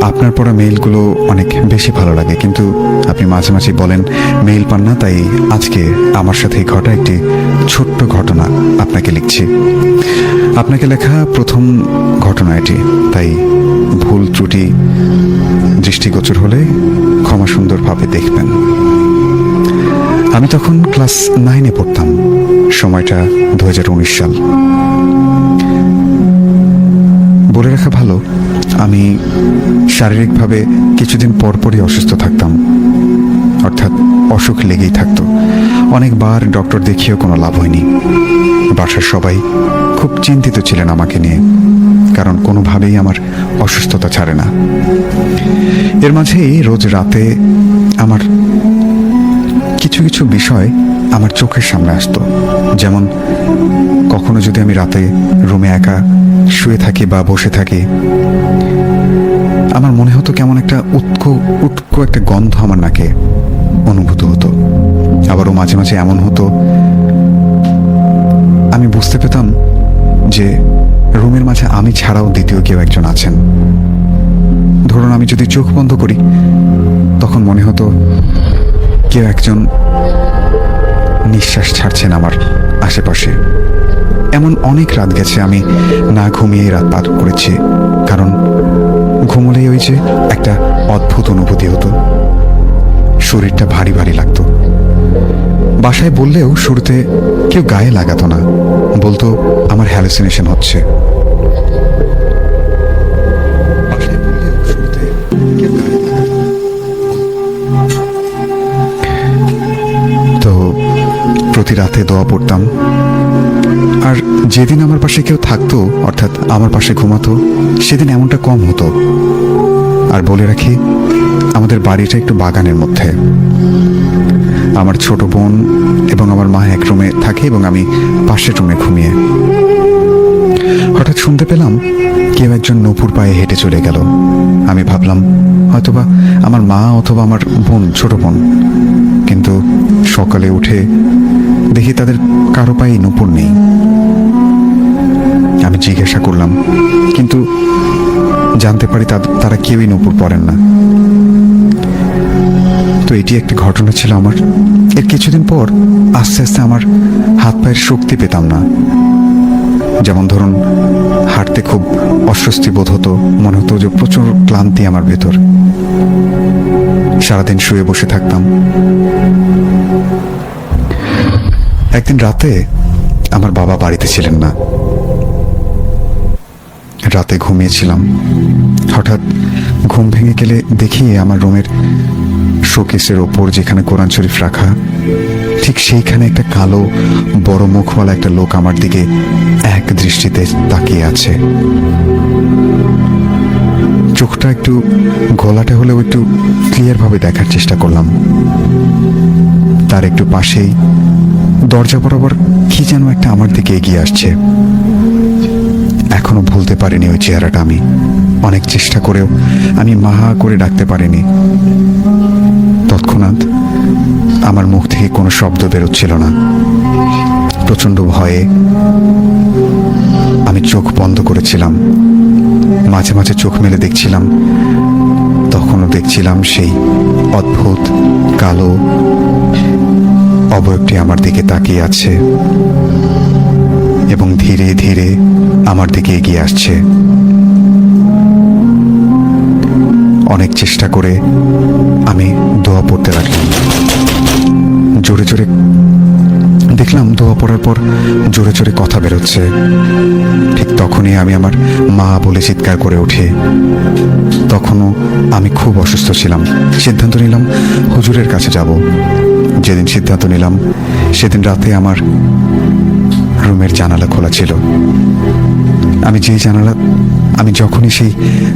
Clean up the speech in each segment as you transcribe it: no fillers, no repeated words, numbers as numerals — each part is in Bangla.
আপনার পড়া মেইলগুলো অনেক বেশি ভালো লাগে, কিন্তু আপনি মাঝে মাঝে বলেন মেইল পান না। তাই আজকে আমার সাথে ঘটা একটি ছোট্ট ঘটনা আপনাকে লিখছি। আপনাকে লেখা প্রথম ঘটনা এটি, তাই ভুল ত্রুটি দৃষ্টিগোচর হলে ক্ষমা সুন্দরভাবে দেখবেন। আমি তখন ক্লাস 9-এ পড়তাম। সময়টা 2019 সাল। বলে রাখা ভালো, আমি শারীরিকভাবে কিছুদিন পরপরই অসুস্থ থাকতাম, অর্থাৎ অসুখ লেগেই থাকতো। অনেকবার ডক্টর দেখিয়েও কোনো লাভ হয়নি। বাসার সবাই খুব চিন্তিত ছিলেন আমাকে নিয়ে, কারণ কোনোভাবেই আমার অসুস্থতা ছাড়ে না। এর মাঝেই রোজ রাতে আমার কিছু কিছু বিষয় আমার চোখের সামনে আসতো। যেমন কখনো যদি আমি রাতে রুমে একা শুয়ে থাকি বা বসে থাকি, আমার মনে হতো কেমন একটা উটকো একটা গন্ধ আমার নাকে অনুভূত হতো। আবারও মাঝে মাঝে এমন হতো, আমি বুঝতে পেতাম যে রুমের মাঝে আমি ছাড়াও দ্বিতীয় কেউ একজন আছেন। ধরুন আমি যদি চোখ বন্ধ করি, তখন মনে হতো কেউ একজন নিঃশ্বাস ছাড়ছেন আমার আশেপাশে। এমন অনেক রাত গেছে আমি না ঘুমিয়ে রাত পার করেছি, কারণ ঘুমলেই ওই যে একটা অদ্ভুত অনুভূতি হতো, শরীরটা ভারী ভারী লাগতো। বাসায় বললেও শুরুতে কেউ গায়ে লাগাতো না, বলতো আমার হ্যালুসিনেশন হচ্ছে। তো প্রতি রাতে দোয়া পড়তাম, আর যেদিন আমার পাশে কেউ থাকতো, অর্থাৎ আমার পাশে ঘুমাতো, সেদিন এমনটা কম হতো। আর বলে রাখি, আমাদের বাড়িটা একটু বাগানের মধ্যে। আমার ছোট বোন এবং আমার মা এক রুমে থাকে এবং আমি পাশের রুমে ঘুমিয়ে। হঠাৎ শুনতে পেলাম কেউ একজন নূপুর পায়ে হেঁটে চলে গেল। আমি ভাবলাম হয়তোবা আমার মা অথবা আমার বোন, ছোট বোন। কিন্তু সকালে উঠে দেখি তাদের কারো পায়ে নূপুর নেই। আমি জিজ্ঞাসা করলাম, কিন্তু জানতে পারি তারা কেউই নূপুর পরেন না। তো এটি একটা ঘটনা ছিল আমার। এর কিছুদিন পর আস্তে আস্তে আমার হাত পায়ের শক্তি পেতাম না। যেমন ধরুন, হাঁটতে খুব অস্বস্তি বোধ হতো, মনে হতো যে প্রচুর ক্লান্তি আমার ভেতর। সারাদিন শুয়ে বসে থাকতাম। একদিন রাতে আমার বাবা বাড়িতে ছিলেন না। রাতে ঘুমিয়েছিলাম। হঠাৎ ঘুম ভেঙে গেলে দেখি আমার রুমের শোকেসের ওপর যেখানে কোরআন শরীফ রাখা, ঠিক সেইখানে একটা কালো বড় মুখওয়ালা একটা লোক আমার দিকে এক দৃষ্টিতে তাকিয়ে আছে। চোখটা একটু ঘোলাটে হলেও একটু ক্লিয়ার ভাবে দেখার চেষ্টা করলাম। তার একটু পাশেই দরজা বরাবর কি যেন একটা আমার দিকে এগিয়ে আসছে। এখনো ভুলতে পারিনি ওই চেহারাটা। আমি অনেক চেষ্টা করেও আমি মাহা করে ডাকতে পারিনি। তৎক্ষণাৎ আমার মুখ থেকে কোনো শব্দ বেরোচ্ছিল না। প্রচন্ড ভয়ে আমি চোখ বন্ধ করেছিলাম। মাঝে মাঝে চোখ মেলে দেখছিলাম, তখনও দেখছিলাম সেই অদ্ভুত কালো অবয়বটি আমার দিকে তাকিয়ে আছে এবং ধীরে ধীরে আমার দিকে এগিয়ে আসছে। অনেক চেষ্টা করে আমি দোয়া পড়তে লাগলাম। জোরে জোরে দেখলাম দোয়া পড়ার পর জোরে জোরে কথা বেরোচ্ছে। ঠিক তখনই আমি আমার মা বলে চিৎকার করে উঠি। তখনও আমি খুব অসুস্থ ছিলাম। সিদ্ধান্ত নিলাম হুজুরের কাছে যাব। যেদিন সিদ্ধান্ত নিলাম সেদিন রাতে আমার রুমের জানালা খোলা ছিল। আমি যখনই সেই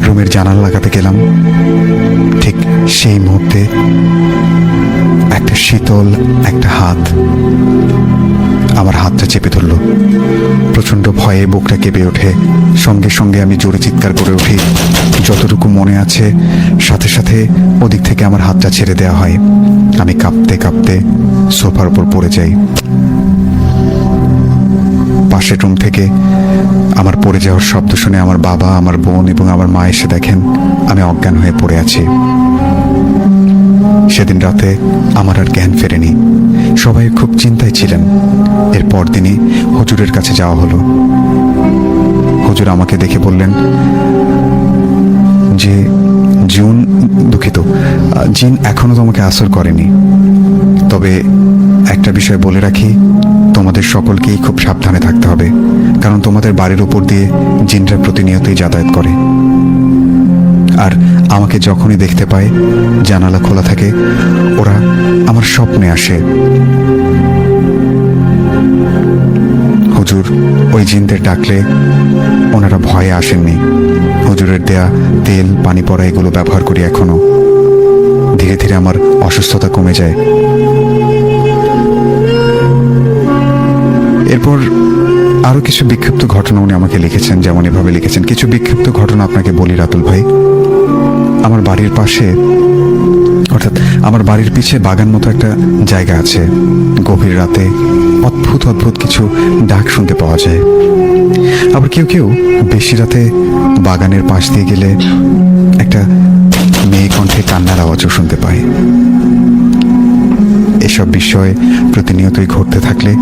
রুমের জানালা লাগাতে গেলাম, ঠিক সেই মুহূর্তে একটা শীতল একটা হাত আমার হাতটা চেপে ধরল। প্রচন্ড ভয়ে বুকটা কেঁপে ওঠে। সঙ্গে সঙ্গে আমি জোরে চিৎকার করে উঠি। যতটুকু মনে আছে সাথে সাথে ওদিক থেকে আমার হাতটা ছেড়ে দেওয়া হয়। আমি কাঁপতে কাঁপতে সোফার উপর পড়ে যাই। পাশের রুম থেকে আমার পড়ে যাওয়ার শব্দ শুনে আমার বাবা, আমার বোন এবং আমার মা এসে দেখেন আমি অজ্ঞান হয়ে পড়ে আছি। সেদিন রাতে আমার আর জ্ঞান ফেরেনি। সবাই খুব চিন্তায় ছিলেন। এর পরদিনই হুজুরের কাছে যাওয়া হলো। হুজুর আমাকে দেখে বললেন যে জিন এখনো তোমাকে আসর করেনি, তবে একটা বিষয় বলে রাখি, তোমাদের সকলকেই খুব সাবধানে থাকতে হবে, কারণ তোমাদের বাড়ির উপর দিয়ে জিনরা প্রতিনিয়তই যাতায়াত করে। আর আমাকে যখনই দেখতে পায়, জানালা খোলা থাকে, ওরা আমার স্বপ্নে আসে। হুজুর ওই জিনদের ডাকলে ওনারা ভয়ে আসেননি। হুজুরের দেয়া তেল, পানি পড়া এগুলো ব্যবহার করি এখনো। ধীরে ধীরে আমার অসুস্থতা কমে যায়। এরপর আরো কিছু বিক্ষিপ্ত ঘটনা উনি আমাকে লিখেছেন। যেমন এভাবে লিখেছেন, কিছু বিক্ষিপ্ত ঘটনা আপনাকে বলি রাতুল ভাই। আমার বাড়ির পাশে, অর্থাৎ আমার বাড়ির পিছে বাগান মতো একটা জায়গা আছে। গভীর রাতে অদ্ভুত অদ্ভুত কিছু ডাক শুনতে পাওয়া যায়। আবার কেউ কেউ বেশি রাতে বাগানের পাশ দিয়ে গেলে একটা মেয়ে কণ্ঠে কান্নার আওয়াজও শুনতে পায়। এসব বিষয় প্রতিনিয়তই ঘটতে থাকলে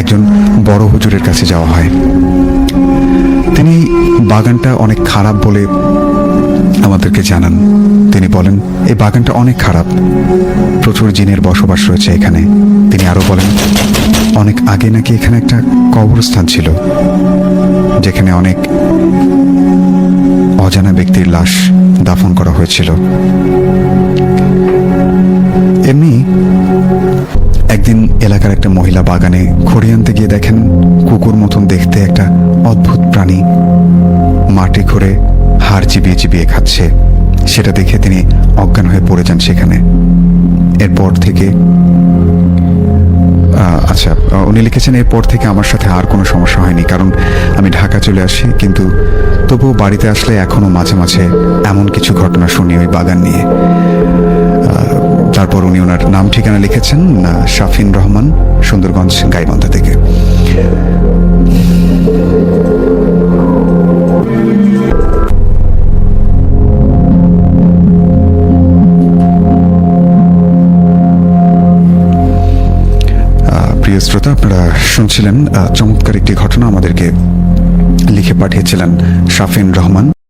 একজন বড় হুজুরের কাছে যাওয়া হয়। তিনি বাগানটা অনেক খারাপ বলে আমাদেরকে জানান। তিনি বলেন এই বাগানটা অনেক খারাপ, প্রচুর জিনের বসবাস রয়েছে এখানে। তিনি আরো বলেন অনেক আগে নাকি এখানে একটা কবরস্থান ছিল, যেখানে অনেক অজানা ব্যক্তির লাশ দাফন করা হয়েছিল। এমনি একদিন এলাকার একটা মহিলা বাগানে খড়ি আনতে গিয়ে দেখেন কুকুর মতন দেখতে একটা অদ্ভুত প্রাণী মাটি খড়ে হাড় চিবিয়ে চিবিয়ে খাচ্ছে। সেটা দেখে তিনি অজ্ঞান হয়ে পড়ে যান সেখানে। এরপর থেকে উনি লিখেছেন, এরপর থেকে আমার সাথে আর কোনো সমস্যা হয়নি, কারণ আমি ঢাকা চলে আসি। কিন্তু তবুও বাড়িতে আসলে এখনো মাঝে মাঝে এমন কিছু ঘটনা শুনি ওই বাগান নিয়ে। তারপর উনি ওনার নাম ঠিকানা লিখেছেন, শাফিন রহমান, সুন্দরগঞ্জ গাইবান্ধা থেকে। প্রিয় শ্রোতা, আপনারা শুনছিলেন চমৎকার একটি ঘটনা আমাদেরকে লিখে পাঠিয়েছিলেন শাফিন রহমান।